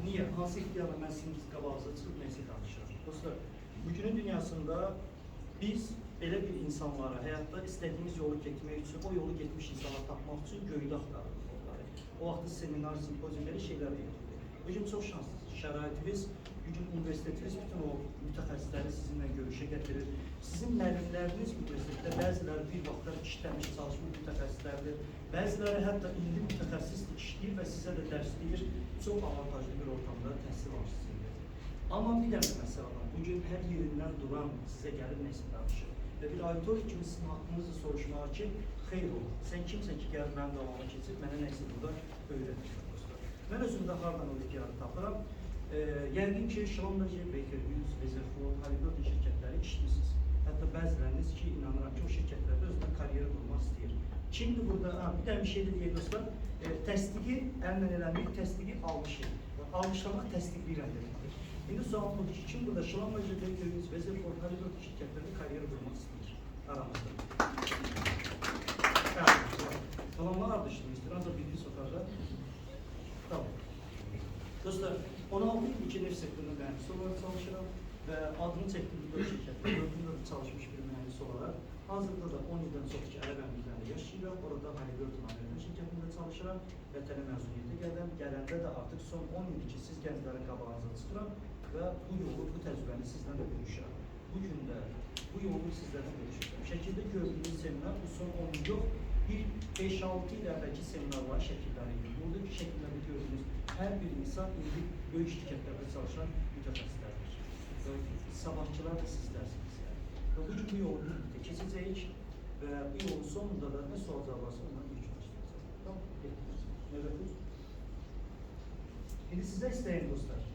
Niye? Hansı ihtiyarla mən sizin qabağınıza çıxıb neyse danışıram. Dostlar, bugünün dünyasında biz belə bir insanlara, həyatda istədiyimiz yolu getmək üçün, o yolu getmiş insanları tapmaq üçün göydə axtarırıq onları. O vaxtda seminar, simpozium, belə şeylər edirdik. Bugün çox şanslısınız. Şəraitimiz, bugün universitetimiz bütün o mütəxəssisləri sizinlə görüşə gətirir. Sizin müəllimləriniz universitetdə bəziləri bir vaxtlar işləmiş, çalışmış mütəxəssislərdir. Bəziləri hətta indi mütəxəssislik işləyir və sizə də dərsləyir. Çox avantajlı bir ortamda təhsil alırsınız. Amma bir dənə məsələ var. Bugün hər yerindən duran sizə gəlib nəsə danışır. Və bir auditoriya kimi sizin haqqınızı soruşmağa ki, xeyr olur. Sən kimsən ki, gəlib mənim davamı keçib, mənə nəsə burada öyrətmişdir dostlar. Mən özümdə hardan o ihtiyarı tapıram. Yəqin ki, Schlumberger, Baker Hughes, Rutherford, Halliburton şirkətləri işləyirsiniz. Hətta bəziləriniz ki, inanıram ki, o şirkətlərdə özünə karyera qurmaq istəyir. Kimdir burada? Bir dənə bir şey də deyək dostlar. Təsdiqi, əllə eləmək, təsdiqi almışıq. Almışlamaq təsdiqləyirəm deməkdir. İndi sual budur ki, kim burada Schlumberger, Baker Hughes, Rutherford, Halliburton şirkətlərdə karyera qurmaq istəyir? Aramızda. Falanlar ardışdırmaq istəyir, ancaq bilgi sokarlar. Tamam. Dostlar, 16 il ki, neft sektörünün mühendisi olarak çalışıram və adını çəkdiyim 4 şirkətdə, 4-də çalışmış bir mühendis olarak hazırda da 10 ildən çox ki, Ərəb Əmirliklərində yaşayıram. Orada Halliburton Amerikan şirkətində çalışıram. Vətənə məzuniyyətə gəldim. Gələndə də artıq son 10 ildir ki, siz gənclərin qabağınıza çıxıram və bu yolu, bu təcrübəni sizdən də bölüşürəm. Bugün də bu yolu sizlərdən bölüşürəm. Şəkildə gördüyünüz seminar bu son 10 il yox, bir 5-6 il əvvəlki seminarların şəkilləri idi. Buradakı şəkillərdə gördüyünüz hər bir insan indi böyük şirkətlərdə çalışan mütəxəssislərdir. Sabahçılar da sizlərsiniz. Və bugün bu yolu birlikdə keçəcəyik və bu yolun sonunda da nə suallar varsa ondan ilk başlayacağız. Tamam, getdiniz. Növbətiz. İndi sizdə istəyim dostlar.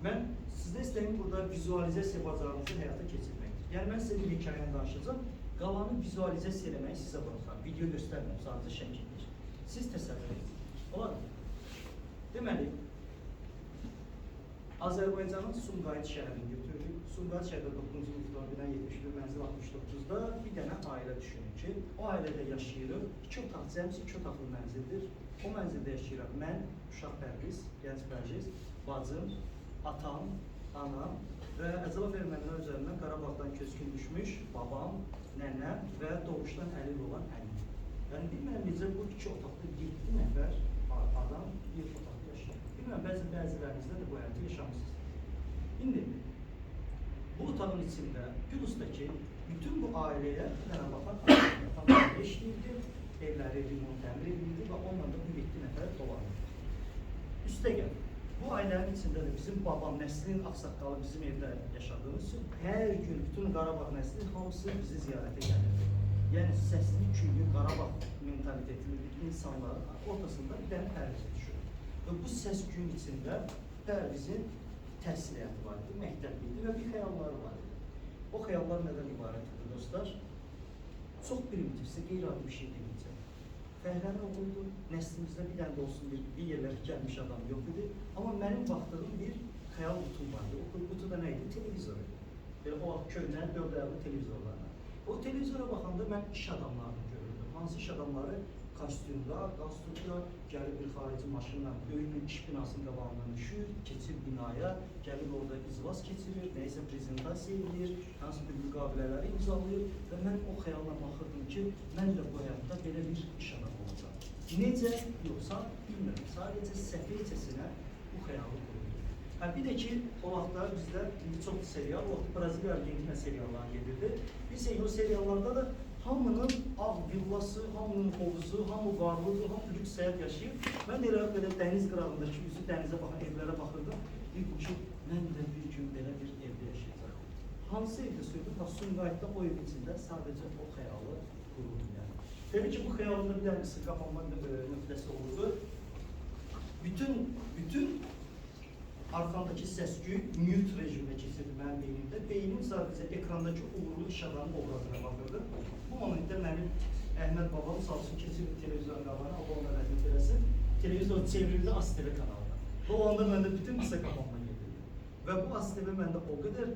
Mən sizdə istəyim burada vizualizasiya bacarığınızı həyata keçirməkdir. Yəni mən sizə bir hekayəni danışacağım. Qalanı vizualizasiya eləməyi sizə bıraxıram. Video göstərməm, sadəcə şəkildir. Siz təsəvvür edin. Olar mı? Deməli, Azərbaycanın Sumqayıt şəhərini götürürük. Sumqayıt şəhərdə 9-cu ildən 71 mənzil 69-da bir dənə ailə düşünün ki, o ailədə yaşayırıq. 2 otaq, cəmsi 2 otaqlı mənzildir. O mənzildə yaşayırıq. Mən, Uşaq Pərviz, Gənc Pərviz, bacım, atam, anam və Əzəlov ermənilər üzərindən Qarabağdan köçkün düşmüş babam, nənəm və doğuşdan əlil olan əlim. Yəni, bilməyəm necə bu 2 otaqda 7 nəfər adam bir otaqda yaşayır. Bilməm, bəzilərinizdə də bu həyatı yaşamışsınız. İndi, bu otağın içində, Gülüsdəki bütün bu ailəyə bir dənə baxan ailə işləyirdi, evləri remont təmir edildi və onunla da bu 7 nəfər dolanırdı. Üstəgəl, bu ailənin içində də bizim babam, nəslinin ağsaqqalı bizim evdə yaşadığımız üçün hər gün bütün Qarabağ nəsli hamısı bizi ziyarətə gəlirdi. Yəni, səsli, küylü, Qarabağ mentalitetli insanların ortasında bir dənə Pərvizə düşür. Və bu səs gün içində Pərvizin təhsil həyatı var idi, məktəbliydi və bir xəyalları var idi. O xəyallar nədən ibarət idi, dostlar? Çox primitivsə, qeyri-adi bir şey deməyəcək. Fəhlənin oğluydu, nəslimizdə bir dənə də olsun bir yerlərə gəlmiş adam yox idi. Amma mənim baxdığım bir xəyal qutum vardı. O qutuda nə idi? Televizor idi. Belə o köhnə 4 ayaqlı televizorlarla. O televizora baxanda mən iş adamlarını görürdüm. Hansı iş adamları? Kostyumda, qasturda, gəlib bir xarici maşınla böyük bir iş binasının qabağından düşür, keçir binaya, gəlib orada iclas keçirir, nəysə prezentasiya edir, hansı bir müqavilələri imzalayır və mən o xəyalına baxırdım ki, mən də bu həyatda belə bir iş adamı olacaq. Necə? Yoxsa bilmirəm, sadəcə səfircəsinə bu xəyalı quruldu. Bir də ki, o vaxtlar bizdə çox serial, o vaxt Braziliya, Argentina serialları gedirdi. Biz o seriallarda da hamının ağ villası, hamının hovuzu, hamı varlıdır, hamı lüks həyat yaşayır. Mən də belə dəniz qırağındakı üzü dənizə baxan evlərə baxırdım. Deyirdim ki, mən də bir gün belə bir evdə yaşayacaq. Hansı evdə söylüyorum? Sumqayıtda o ev içində sadəcə o xəyalı qururdum yəni. Təbii ki, bu xəyalında bir dənəsi qapanma nöqtəsi olurdu. Bütün arxandakı səs-küy mute rejimdə keçirdi mənim beynimdə. Beynim sadəcə ekrandakı uğurlu iş adamın obrazına baxırdı. Bu momentdə mənim Əhməd babam salsın keçirdi televizyon qabağına, Allah ona rəhmət eləsin. Televizor çevrildi ASTV kanalına. Bu anda məndə bütün qısa qapanma gedirdi. Və bu ASTV məndə o qədər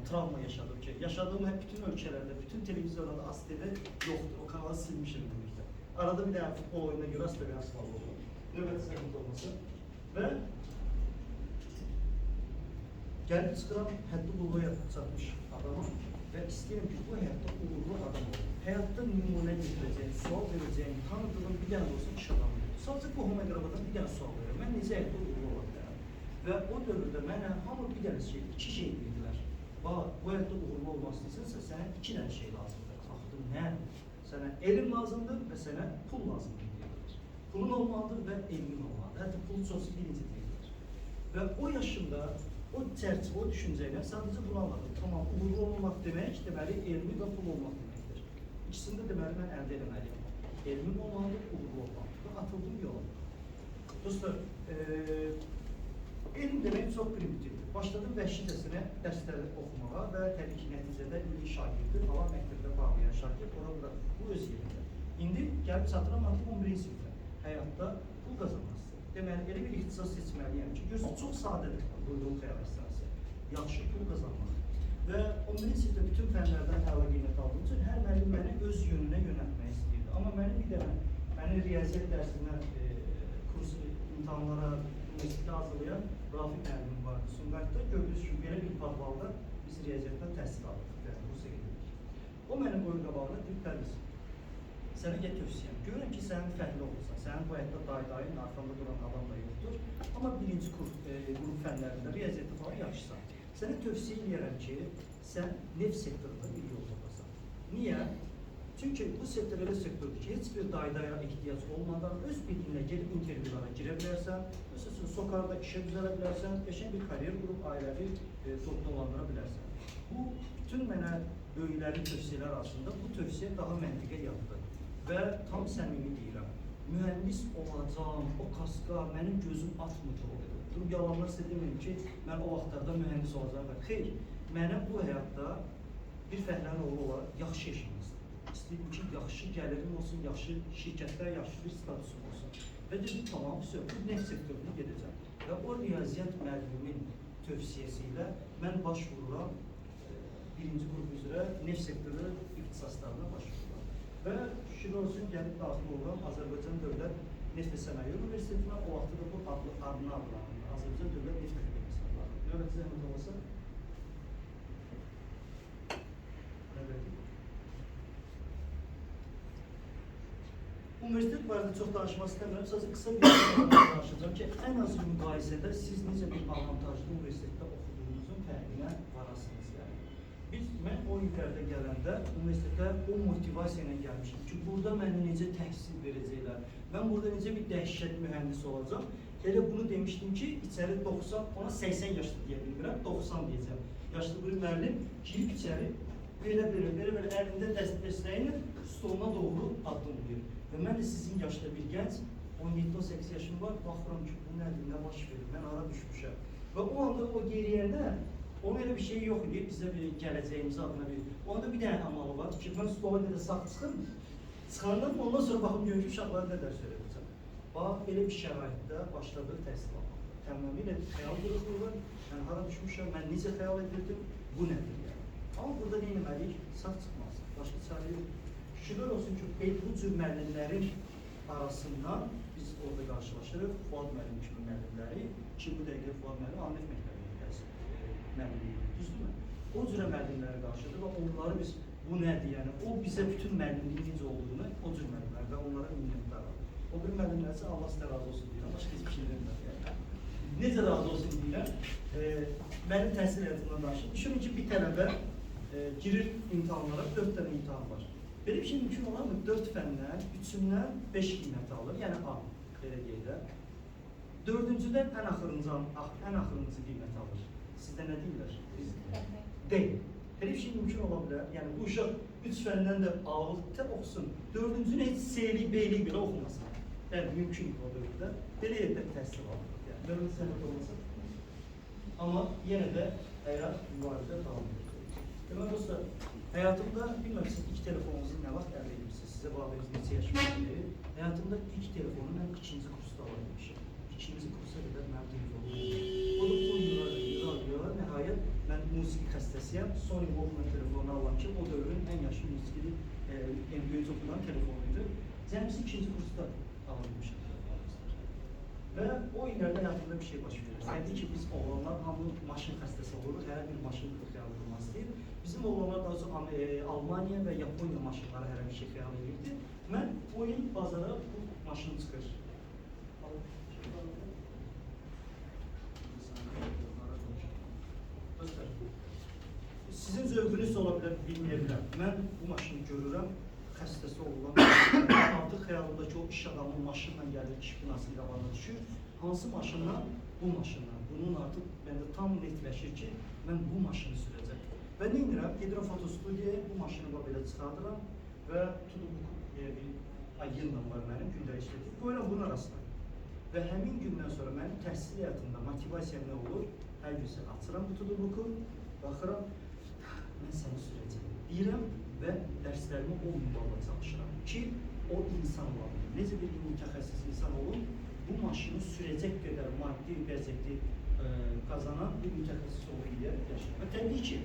travma yaşadım ki, yaşadığım bütün ölkələrdə, bütün televizorlarda ASTV yoxdur. O kanalı silmişim deməkdə. Arada bir dənə futbol oyununa görə ASTV asfalı oldu. Növbəti səhvət olmasın. Və gəlib çıxıram, həddi uğurluya çatmış adamım və istəyirəm ki, bu həyatda uğurlu adam olun. Həyatda nümunə getirəcəyim, sual verəcəyim, tanıdığım bir dənə olsun iş adamı. Sadəcə qohum əqrabadan bir dənə sual verirəm. Mən necə həyatda uğurlu ola bilərəm? Və o dövrdə mənə hamı bir dənə şey, iki şey dedilər. Bax, bu həyatda uğurlu olmaq istəyirsə, sənə iki dənə şey lazımdır. Baxdım, nə? Sənə elm lazımdır və sənə pul lazımdır deyirlər. Pulun olmalıdır və elmin olmalıdır. Hətta pulun çoxsu birinci deyirlər. Və o yaşımda, o çərçivə, o düşüncəylə sadəcə bunu anladım. Tamam, uğurlu olmaq demək, deməli, elmi və pul olmaq deməkdir. İkisini də deməli, mən əldə eləməliyim. Elmim olmalıdır, uğurlu olmalıdır. Və atıldım yola. Dostlar, elm demək çox primitivdir. Başladım vəhşicəsinə dərsləri oxumağa və təbii ki, nəticədə illik şagirdi, falan məktəbdə bağlayan şagird, ora bu öz yerində. İndi gəlib çatıram artıq 11-ci sinifdə. Həyatda pul qazanmaq istəyir. Deməli, elə bir ixtisas seçməliyəm ki, gözü çox sadədir buyruğun xəyal əsası. Yaxşı pul qazanmaq. Və 11-ci sinifdə bütün fənlərdən əla qiymət aldığım üçün hər müəllim məni öz yönünə yönəltmək istəyirdi. Amma mənim bir dənə, məni riyaziyyat dərsindən kurs imtahanlara universitetə hazırlayan Rafiq müəllimim vardı Sumqayıtda. Gördüyünüz kimi belə bir padvalda biz riyaziyyatdan təhsil aldıq və kursa gedirdik. O mənim boyun qabağında deyib, Pərviz, sənə gəl tövsiyəm. Görürəm ki, sənin fəhli olursan, sənin bu həyatda dayın, arxanda duran adam da yoxdur. Amma birinci qrup fənlərində riyaziyyatda falan yaxşısan. Sənə tövsiyə edirəm ki, sən neft sektorunda bir yol tapasan. Niyə? Çünki bu sektor elə sektordur ki, heç bir daydaya ehtiyac olmadan öz bilginlə gelib intervyulara girə bilərsən, məsələn, sokarda işə düzələ bilərsən, qəşəng bir karyer qrup, ailəvi dolandıra bilərsən. Bu, bütün mənə böyüklərin tövsiyələr arasında bu tövsiyə daha məntiqə yatdı və tam səmimi deyirəm. Mühəndis olacağım, o kaska mənim gözüm atmırdı o qədər. Durub yalanlar sizə deməyim ki, mən o vaxtlarda mühəndis olacağım və xeyr, mənə bu həyatda bir fəhlənin oğlu olaraq yaxşı yaşamaq istəyirdim ki, yaxşı gəlirim olsun, yaxşı şirkətlər, yaxşı bir statusum olsun. Və dedim, tamam, bu neft sektoruna gedəcəm. Və o riyaziyyat müəllimimin tövsiyəsi ilə mən başvururam birinci qrup üzrə neft sektoru ixtisaslarına başvururam. Və şükür olsun, gəlib daxil oluram Azərbaycan Dövlət Neft və Sənaye Universitetinə, o vaxtda da bu adını adlanır. Azərbaycan Dövlət Neft Akademiyasına adlanır. Dövlət zəhmət olmasa? Universitet barədə çox danışmaq istəmirəm. Sadəcə qısa bir danışacağım ki, ən az müqayisədə siz necə bir avantajlı universitetdə oxuduğunuzun fərqinə varasınız. Mən o illərdə gələndə universitetə o motivasiya ilə gəlmişdim ki, burada mənə necə təhsil verəcəklər, mən burada necə bir dəhşət mühəndis olacaq. Elə bunu demişdim ki, içəri 90, ona 80 yaşlı deyə bilmirəm, 90 deyəcəm. Yaşlı bir müəllim girib içəri, belə əlində dəstəyini stoluna doğru addımlayır. Və mən də sizin yaşda bir gənc, 17-18 yaşım var, baxıram ki, bu nədir, nə baş verir, mən ara düşmüşəm. Və o anda o geriyəndə, onun elə bir şey yox idi, bizə bir gələcəyimiz adına bir. O anda bir dənə amalı var ki, mən stola qədər sağ çıxım, çıxandan ondan sonra baxım görüm ki, uşaqları nə dər söyləyəcəm. Bax, elə bir şəraitdə başladığı təhsil almaq. Təmamilə xəyal qırıqlığı, mən hara düşmüşəm, mən necə xəyal edirdim, bu nədir yəni. Amma burada nə etməliyik? Sağ çıxmaz, başqa çarə yox. Şükür olsun ki, bu cür müəllimlərin arasından biz orada qarşılaşırıq, Fuad müəllim kimi müəllimləri, ki, bu dəqiqə Fuad müəllim Anlef məktəbində müəllimliyi, düzdürmü? O cürə müəllimləri qarşıdır və onları biz, bu nədir, yəni, o bizə bütün müəllimliyin necə olduğunu, o cür müəllimlər və onlara minnətdarım. O bir müəllimlərsə Allah sizə razı olsun deyirəm, başqa heç bir şey demirəm. Necə razı olsun deyirəm, mənim təhsil həyatımdan danışım. Düşünün ki, bir tələbə girir imtahanlara, 4 dənə imtahan var. Belə bir şey mümkün olar mı? 4 fəndən, 3-ündən 5 qiymət alır, yəni A, belə deyək də. 4-cüdən ən axırıncı qiymət alır. Sizdə nə deyirlər? Deyil. Belə bir şey mümkün ola bilər. Yəni, bu uşaq 3 fəndən də A-lıqda oxusun, 4-cünü heç C-lik, B-lik belə oxumasın. Yəni, mümkün o dövrdə. Belə yerdə təhsil alır. Yəni, dövlət sənət olmasın. Amma yenə də əgər mübarizə davam edir. Demək dostlar, həyatımda, bilməm siz ilk telefonunuzu nə vaxt əldə edirsiniz, sizə bağlayırız neçə yaşındadır. Həyatımda ilk telefonu mən 2-ci kursda alabilmişim. 2-ci kursa qədər mənim telefonum oldu. O da pul yığar, nəhayət mən musiqi xəstəsiyəm. Sony Walkman telefonunu alan ki, o dövrün ən yaşlı musiqili böyük oxudan telefonuydu. Cəmisi 2-ci kursda alabilmişim telefonumuzdur. Və o illərdə həyatımda bir şey baş verir. Təbii ki, biz oğlanlar hamı maşın xəstəsi oluruq, hər bir maşın xəyal qurmaq istəyir. Bizim oğlanlar daha çox Almaniya və Yaponiya maşınları hər bir şey xəyal edirdi. Mən o il bazara bu maşın çıxır. Sizin zövqünüz ola bilər, bilməyəbiləm. Mən bu maşını görürəm, xəstəsi olulan, artıq xəyalımdakı o iş adamının maşınla gəlir, iş binası qabağına düşür. Hansı maşınla? Bu maşınla. Bunun artıq məndə tam netləşir ki, mən bu maşını sürəcəm. Və nə edirəm? Gedirəm fotostudiyaya, bu maşını belə çıxardıram və tudubuk bir agentım var mənim, gündəlik işlədir. Qoyuram bunun arasına. Və həmin gündən sonra mənim təhsil həyatında motivasiyam nə olur? Hər gün açıram bu tudubuku, baxıram, mən səni sürəcəm deyirəm və dərslərimi o minvalla çalışıram ki, o insan var. Necə bir mütəxəssis insan olun, bu maşını sürəcək qədər maddi vəziyyəti qazanan bir mütəxəssis olun deyə yaşayır. Və təbii ki,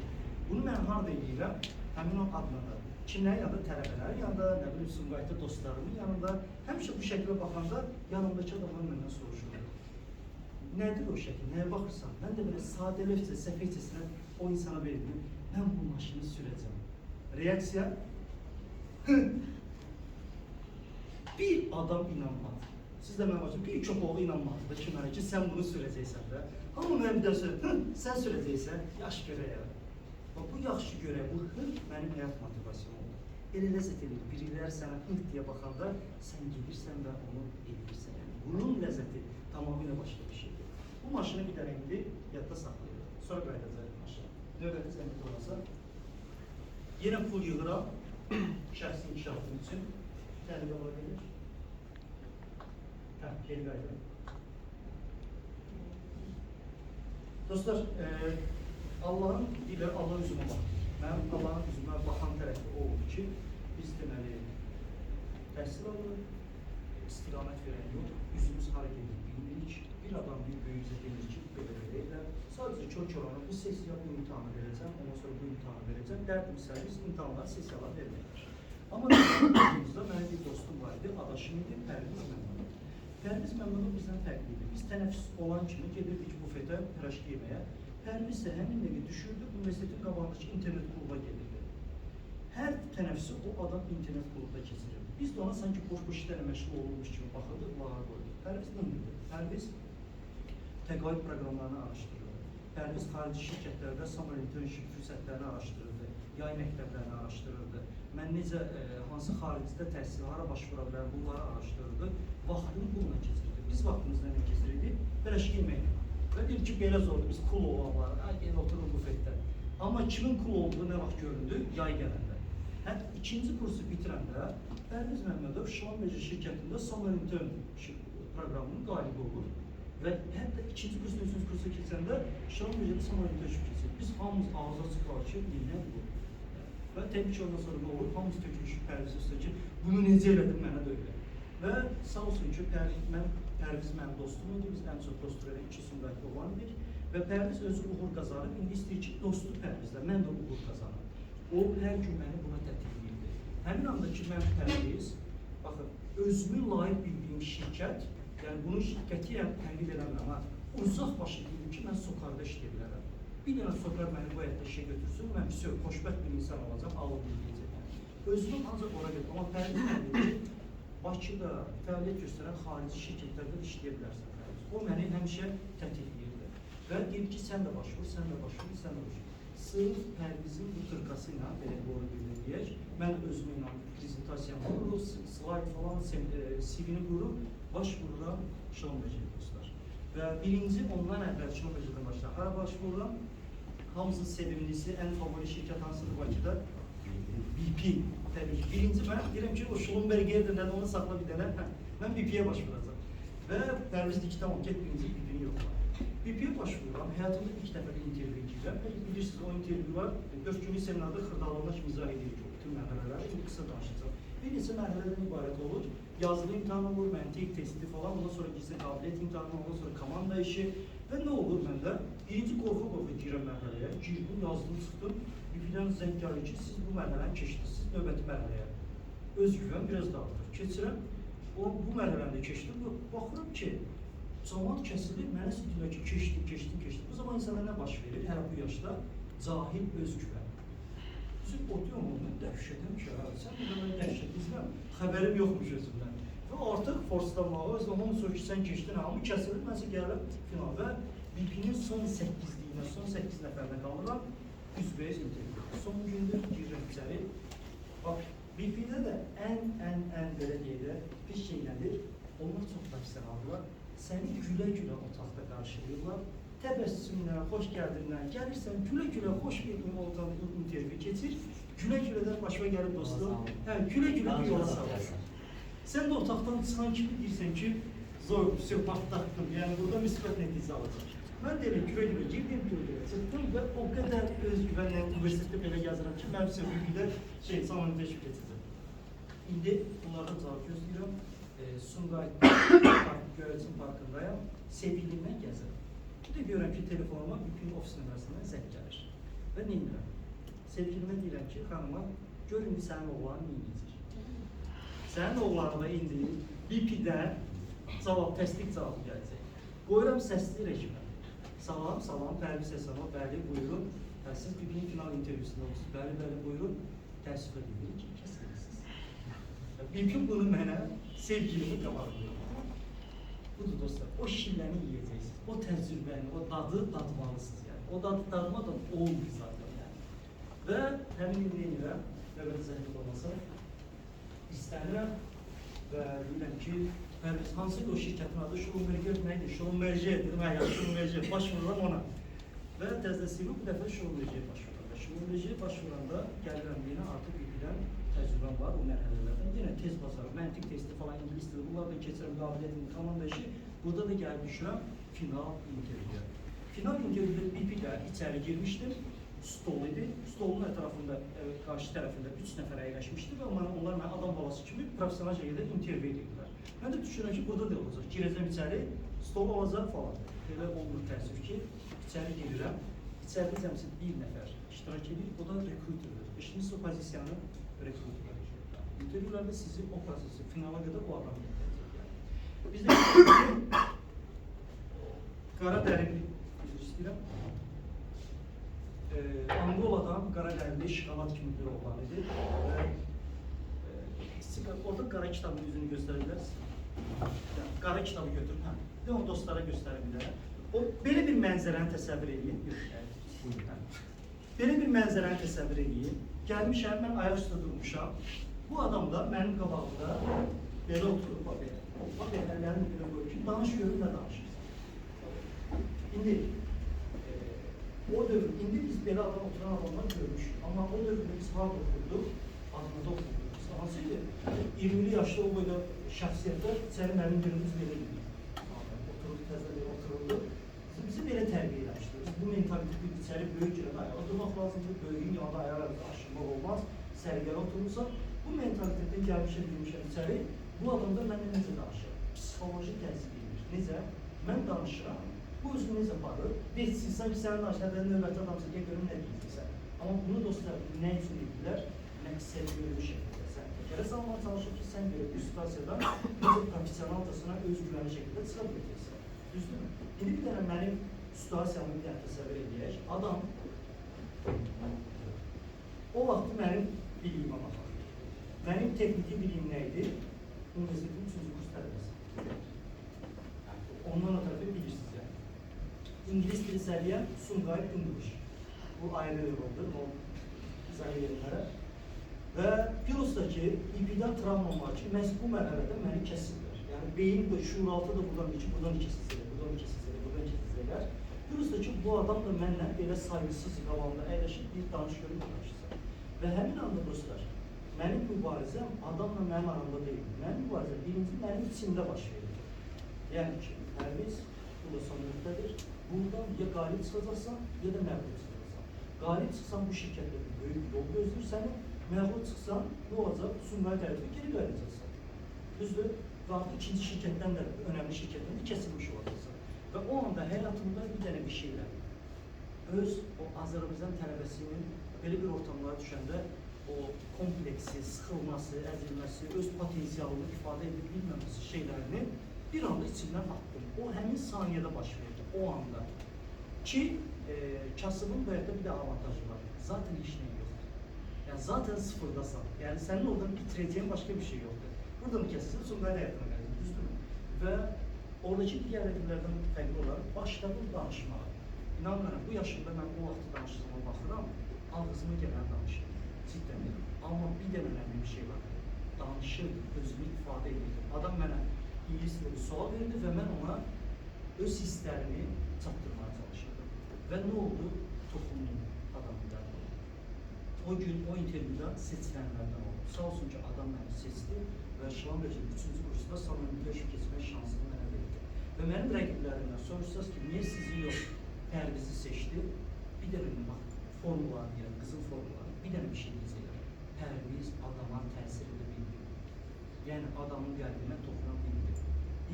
bunu mən harada edirəm? Həmin o adına kimlərin yanında, tələbələrin yanında, nə bilim, Sumqayıtda dostlarımın yanında, həmişə bu şəklə baxanda yanımdakı adamlar məndən soruşurlar. Nədir o şəkil, nəyə baxırsan? Mən də belə sadəlövcə, səfəkcəsinə o insana verdim, mən bu maşını sürəcəm. Reaksiya, bir adam inanmadı. Siz də mənə baxın, bir çox oğlu inanmadı da ki, mənə ki, sən bunu sürəcəksən də. Amma mən bir də söyləyəm, sən sürəcəksən, yaş görək. Bu yaxşı görək, bu mənim həyat motivasiyam oldu. Elə ləzzət edir, biriləri sənə diyə baxanda sən gedirsən və onu edirsən. Yəni, bunun ləzzəti tamamilə başqa bir şeydir. Bu maşını bir dənə indi yadda saxlayırıq. Sonra qayıdacaq maşına. Növbəti zəhmət olmasa. Yenə pul yığıram, şəxsi inkişafım üçün. Təhlil ola bilir. Geri qayıdırım. Dostlar, Allahın deyirlər, Allah üzümə baxır. Mənim Allahın üzümə baxan tərəfi o oldu ki, biz deməli təhsil alırıq, istiqamət verən yox, üzümüz hara gedir bilmirik. Bir adam bir böyüyüzə demir ki, belə elə. Sadəcə kör olanı bu sesiya, bu imtihanı verəcəm, ondan sonra bu imtihanı verəcəm. Dərdim biz imtihanlar, sesiyalar verməkdir. Amma bizim mənim bir dostum var idi, adaşım idi, Pərviz Məmmədov. Pərviz Məmmədov bizdən fərqliydi. Biz tənəffüs olan kimi gedirdik bufetə, piraşki yeməyə. Pərviz isə həmin dəqiqə düşürdü, universitetin qabağındakı internet kluba gelirdi. Hər tənəffüsü o adam internet klubda keçirirdi. Biz də ona sanki boş-boş işlərlə məşğul olmuş kimi baxırdıq, lağa qoyduq. Pərviz nə edirdi? Pərviz təqaüd proqramlarını araşdırırdı. Pərviz xarici şirkətlərdə summer internship fürsətlərini araşdırırdı, yay məktəblərini araşdırırdı. Mən necə, hansı xaricdə təhsil, hara başvura bilər, bunları araşdırırdı. Vaxtını bununla keçirirdi. Biz vaxtımızda nə keçirirdik? Piraşki yeməklə. Və deyir ki, belə zordur, biz kul olanlar, gəlin oturur bufetdə. Amma kimin kul olduğu nə vaxt göründü? Yay gələndə. İkinci kursu bitirəndə Pərviz Məmmədov Şamanbeci şirkətində Summer Internship proqramının qalibi olur. Və hətta ikinci kursu, üçüncü kursu keçəndə Şamanbeci'də Summer Internship keçir. Biz hamımız ağza çıxar ki, nə bu? Və təbii ki, ondan sonra nə olur? Hamımız tökülüşük Pərviz üstə ki, bunu necə elədim, mənə də öyle. Və sağ olsun ki, Pərviz mənim dostum idi, biz ən çox dostu verək, iki Sumqayıtlı olan idik. Və Pərviz özü uğur qazanıb, indi istəyir ki, dostu Pərvizlə, mən də uğur qazanım. O, hər gün məni buna tətikləyirdi. Həmin anda ki, mən Pərviz, baxın, özümü layiq bildiyim şirkət, yəni bunu qətiyyən tənqid edəməm, amma uzaq başı deyim ki, mən Sokarda işləyə bilərəm. Bir dənə Sokar məni bu həyətdə işə götürsün, mən xoşbəxt bir insan olacam, alıb bilməyəcəm. Özümü ancaq ora gedir, amma Pərviz mənim Bakıda fəaliyyət göstərən xarici şirkətlərdə də işləyə bilərsən. O məni həmişə tətikləyirdi. Və deyir ki, sən də başvur, sən də başvur, sən də başvur. Sırf Pərvizin bu tırqası ilə, belə doğru bildirləyək, mən özümü ilə prezentasiyamı qururuq, slayd falan, CV-ni qururuq, başvururam Şamanbeci'yə dostlar. Və birinci ondan əvvəl Şamanbeci'dən başlayır. Hara başvururam? Hamısının sevimlisi, ən favori şirkət hansıdır Bakıda? BP. Təbii ki, birinci mən deyirəm ki, o Schlumberger'dir, nədə onu saxla bir dənə, mən BP-yə başvuracam. Və Pərviz deyir ki, tamam, get birinci BP-ni yoxla. BP-yə başvururam, həyatımda ilk dəfə bir intervyu edirəm. Bilirsiniz, o intervyular 4 günlük seminarda xırdalığına kimi izah edirik ki, bütün mərhələləri, indi qısa danışacağım. Bir neçə mərhələdən ibarət olur, yazılı imtihan olur, məntiq testi falan, ondan sonra gizli qabiliyyət imtihanı, ondan sonra komanda işi və nə olur məndə? Birinci qorxa-qorxa girəm mərhələyə, girdim, yazdım, çıxdım. Bir-birdən zəng gəlir ki, siz bu mərhələni keçdiniz, növbəti mərhələyə. Özgüvən biraz da artır. Keçirəm, bu mərhələni keçdim, baxıram ki, Camaat kəsilir, mənə deyirlər ki, keçdi. Bu zaman insana nə baş verir? Hər bu yaşda cahil özgüvən. Bizim oturum onu dəhşətim ki, sən bir də mən dəhşət izləm, xəbərim yoxmuş özümdən. Və artıq forslamağı, öz zaman sonra ki, sən keçdin, hamı kəsilir, mənsə gəlib final və BP-nin son 8-liyinə, son 8 nəfərdə qalıram, üzbəyiz intervyu. Son gündür girirəm içəri. Bax, BP-də də ən belə deyək, pis şey nədir? Onlar çox profesionaldılar. Səni gülə-gülə otaqda qarşılayırlar. Təbəssümlə, xoş gəldinlə, gəlirsən, gülə-gülə, xoş bir otaqda intervyu keçir. Gülə-gülədən başına gəlib dostum, gülə-gülə bir yola salırsan. Sən də otaqdan çıxan kimi deyirsən ki, zor, partlattım, yəni burada müsbət nəticə alacaq. Mən də elə gülə-gülə girdim, gülə-gülə çıxdım və o qədər özgüvənlə universitetdə belə yazıram ki, mən söhbətdə samanı təşvik edəcəm. İndi bunlardan cavab gözləyirəm. Sumqayıt Göyərçin Parkındayım, sevgilimlə gəzirəm. Bir də görürəm ki, telefonuma BP ofis nömrəsindən zəng gəlir. Və neynirəm? Sevgilimə deyirəm ki, xanıma, gör indi sənin oğlanı neyniyəcək? Sənin oğlanına indi BP-dən təsdiq cavabı gələcək. Qoyuram səsli rejimə. Salam, Pərviz Həsənov, bəli, buyurun. Siz BP-nin final intervyusunda olsunuz. Bəli, buyurun. Təəssüf edilir ki, kəsilirsiniz. BP bunu mənə sevgilimi qabarlıyor. Budur dostlar, o şilləni yiyəcəksiniz, o təcrübəni, o dadı dadmalısınız yəni. O dadı dadmadan olmur zaten yəni. Və həmin gün deyirəm, növbəti zəhmət olmasa, istənirəm və deyirəm ki, hansıdır o şirkətin adı? Schlumberger neydi? Schlumberger, Schlumberger, başvururam ona. Və təzəsini bu dəfə Schlumberger başvururam. Schlumberger başvuranda gəlirəm yenə artıq bilən təcrübəm var o mərhələlərdən. Yenə tez basarım, məntiq testi falan, ingilis dili, bunlardan keçirəm, qabiliyyətimi tamam işi. Burada da gəlib düşürəm final intervyuya. Final intervyuda BP-də içəri girmişdim, stol idi. Stolun ətrafında, qarşı tərəfində 3 nəfər əyləşmişdi və onlar mənə adam balası kimi profesional şəkildə intervyu edirlər. Mən də düşünürəm ki, burada da olacaq. Girəcəm içəri, stol olacaq falan. Elə olur təəssüf ki, içəri girirəm. İçəridə cəmsi bir nəfər iştirak edir, o da rekruterdir. İşiniz o pozisiyanı rekruterdir. Intervyularda sizi o prosesi finala qədər o adam gətirəcək. Biz də qara dərinli üzr istəyirəm. Angoladan qara dərinli şokolad kimi bir oğlan idi. Orada qara kitabın üzünü göstərə bilərsiniz. Qara kitabı götürün, bir onu dostlara göstərə bilərəm. Belə bir mənzərəni təsəvvür edin. Belə bir mənzərəni təsəvvür edin. Gəlmişəm, mən ayaq üstə durmuşam. Bu adam da mənim qabağımda belə oturur, bax belə, əllərini belə qoyur ki, danış görür, nə danışırsan. İndi, o dövr, indi biz belə adam oturan adamlar görmüşük. Amma o dövrdə biz hard oturduq, adında oturduq. Hansıydı? 20'li yaşlı o boyda şəxsiyyətlər, içəri mənim günümüz belə idi. Oturuldu, təzə belə oturuldu. Bizi belə tərbiyə eləmişdir. Bu mentalitet içəri böyük yerdə ayağa durmaq lazımdır, böyüyün yanında ayaqlarımızı aşırmaq olmaz, sərgəli oturursa, bu mentalitetdən gəlmişəm içəri, bu adamda mənlə necə danışır? Psixoloji təsir edir. Necə? Mən danışıram, bu özünü necə aparır? Vecsiz, sanki sənin danışırlar, növbəti adamsa, görüm nə deyəcəksən. Amma bunu dostlar, nə üçün edirlər? Məqsəd görülmüş şəkildə sən təkərə salmağa çalışır ki, sən görə bu situasiyadan necə profesionalcasına özgüvənli şəkildə çıxa biləcəksən. Düzdür mü? İndi bir dənə mənim situasiyamı bir dənə təsəvvür edək. Adam o vaxtı mənim biliyimə baxar. Mənim texniki biliyim nə idi? Universitetin 3-cü kurs tələbəsi. Ondan ötürü bilirsiniz yəni. İngilis dili səviyyəm Sumqayıt English. Bu ayrı oldu, o izah edilmərə. Və Piros'dakı İP-dən travmam var ki, məhz bu mərhələdə məni kəsirlər. Yəni beyin şuuraltı da buradan ki, buradan kesilsələr, buradan kesilsələr. Piros'dakı bu adam da mənlə belə saygısız qabağında əyləşib bir danış görüb danışırsa. Və həmin anda dostlar, mənim mübarizəm adamla mənim aramda deyil. Mənim mübarizəm birinci mənim içimdə baş verir. Yəni ki, Pərviz, bu da son nöqtədir. Buradan ya qalib çıxacaqsan, ya da məğlub çıxacaqsan. Qalib çıxsan bu şirkətdə bir böyük yol gözləyir səni, məğlub çıxsan, nə olacaq? Sumqayıt tərəfə geri qayıdacaqsan. Düzdür? Və artıq ikinci şirkətdən də, önəmli şirkətdən də kəsilmiş olacaqsan. Və o anda həyatımda bir dənə bir şeylər, öz o Azərbaycan tələbəsinin belə bir ortamlara düşəndə o kompleksi, sıxılması, əzilməsi, öz potensialını ifadə edib bilməməsi şeylərini Bir anda içimdən attım. O həmin saniyədə baş verdi, o anda. Ki, kasıbın bu həyatda bir də avantajı var. Zaten heç nə yoxdur. Yəni, zaten sıfırdasan. Yəni, sənin oradan bitirəcəyin başqa bir şey yoxdur. Buradan kəsilsin, Sumqayıt həyatına gəlir, düzdürmü? Və oradakı digər rəqiblərdən fərqli olaraq başladım danışmağa. İnan mənə, bu yaşımda mən o vaxtı danışdığıma baxıram, ağzıma gələn danışırım, cidden. Amma bir də önemli bir şey var. Danışırdı, özünü ifadə edirdi. Adam mənə İngiliz dili bir sual verdi və mən ona öz hisslərimi çatdırmaya çalışırdım. Və nə oldu? Toxundum adamın dərdinə. O gün, o intervyuda seçilənlərdən oldu. Sağ olsun ki, adam məni seçdi və Şilanbəcin 3-cü kursda samimiləşib keçmək şansını mənə verdi. Və mənim rəqiblərimdən soruşsaz ki, niyə sizi yox, Pərvizi seçdi? Bir dənə bax, formulalar deyirəm, qızıl formulalar, bir dənə bir şey deyəcəklər. Pərviz adama təsir edə bildi. Yəni, adamın qəlbinə toxuna bildi.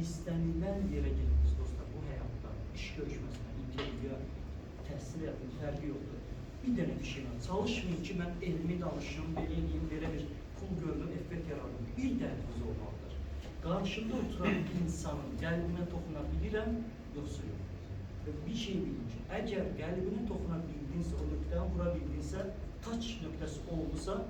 İstənilən yerə gedirsiniz dostlar, bu həyatda, iş görüşməsinə, intervyuya, təhsil həyatının fərqi yoxdur. Bir dənə bir şeylə çalışmayın ki, mən elmi danışım, belə eləyim, belə bir pul görünüm, effekt yaradım. Bir dərdiniz olmalıdır. Qarşımda oturan insanın qəlbinə toxuna bilirəm, yoxsa yox. Bir şey bilin ki, əgər qəlbinə toxuna bildinsə, o nöqtəni vura bildinsə, taç nöqtəsi oldusa,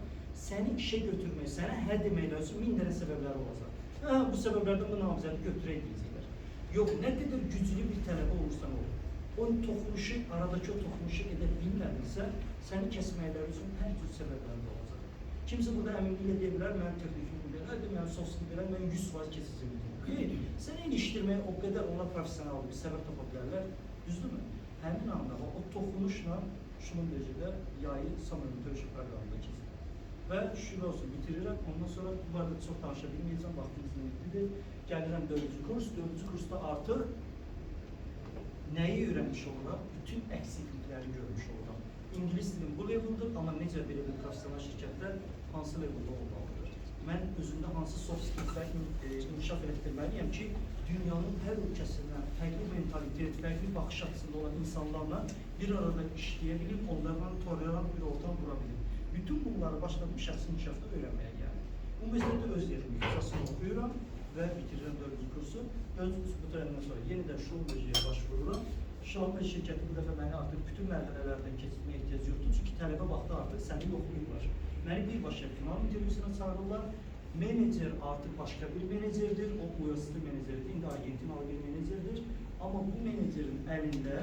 səni işə götürmək, sənə hə deməklər üçün 1000 dənə səbəbləri olacaq. Bu səbəblərdən bu namizədi götürək deyəcəklər. Yox, nə qədər güclü bir tələbə olursan olur. O toxunuşu, aradakı o toxunuşu edə bilmədinsə, səni kəsməklər üçün hər cür səbəbləri də olacaq. Kimsə burada əminliklə deyə bilər, mənim texnikim belədir, mənim soslu belə, mən 100% keçəcəm. Xeyr, səni ilişdirməyə o qədər onlar profesional bir səbəb tapa bilərlər, düzdürmü? Həmin anda o toxunuşla şunun derecədə yayı samimi döyüş proqramında keçir. Və şükür olsun, bitirirəm. Ondan sonra bu arada çox danışa bilməyəcəm, vaxtımızın bittidir. Gəlirəm 4-cü kurs. 4-cü kursda artıq nəyi öyrənmiş oluram? Bütün əksiklikləri görmüş oluram. İngilis dilim bu leveldir, amma necə belə bir profesional şirkətdə hansı leveldə olmalıdır? Mən özümdə hansı soft skillslər inkişaf etdirməliyəm ki, dünyanın hər ölkəsindən fərqli mentalitet, fərqli baxış açısında olan insanlarla bir arada işləyə bilim, onlarla tolerant bir ortam qura bilim. Bütün bunları başladım şəxsi inkişafda öyrənməyə gəldim. Ümumiyyətlə öz yerimi ixtisasını oxuyuram və bitirirəm 4-cü kursu. 4-cü kursu bitirəndən sonra yenidən Şilanbəcəyə başvururam. Şilanbəcə şirkəti bu dəfə məni artıq bütün mərhələlərdən keçirməyə ehtiyac yoxdur, çünki tələbə vaxtı artıq səni yoxlayırlar. Məni birbaşa final intervyusuna çağırırlar. Menecer artıq başqa bir menecerdir, o USD meneceridir, indi Argentinalı bir menecerdir. Amma bu menecerin əlində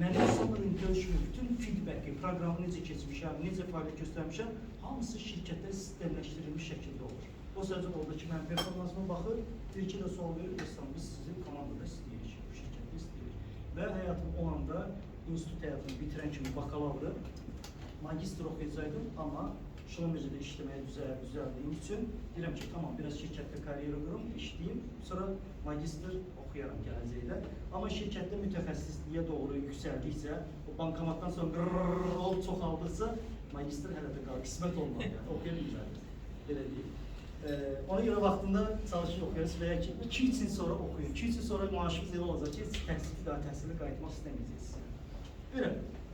mənim sonradan görüşümün bütün feedbacki, proqramı necə keçmişəm, necə fəaliyyət göstərmişəm, hamısı şirkətdə sistemləşdirilmiş şəkildə olur. O sözün oradakı mənim performansıma baxır, bir-iki də sual verir, biz sizi komandada istəyirik, bu şirkətdə istəyirik. Və həyatım o anda institut həyatını bitirən kimi bakalavr, magistr oxuyacaqdım, amma Şilanbəcədə işləməyə düzəldiyim üçün deyirəm ki, tamam, biraz şirkətdə karyera qurum, işləyim, sonra magistr oxuyaram gələcəkdə. Amma şirkətdə mütəxəssisliyə doğru yüksəldikcə, o bankomatdan sonra qırrrr çoxaldıqca, magistr hələ də qalır, qismət olmalı, yəni, oxuya bilməlidir, belə deyim. Ona görə vaxtında çalışır oxuyarız və ya ki, 2-3 il sonra oxuyun, 2-3 il sonra maaşımız elə olacaq ki, təhsili qayıtmaq istəməyəcəksiniz. Belə.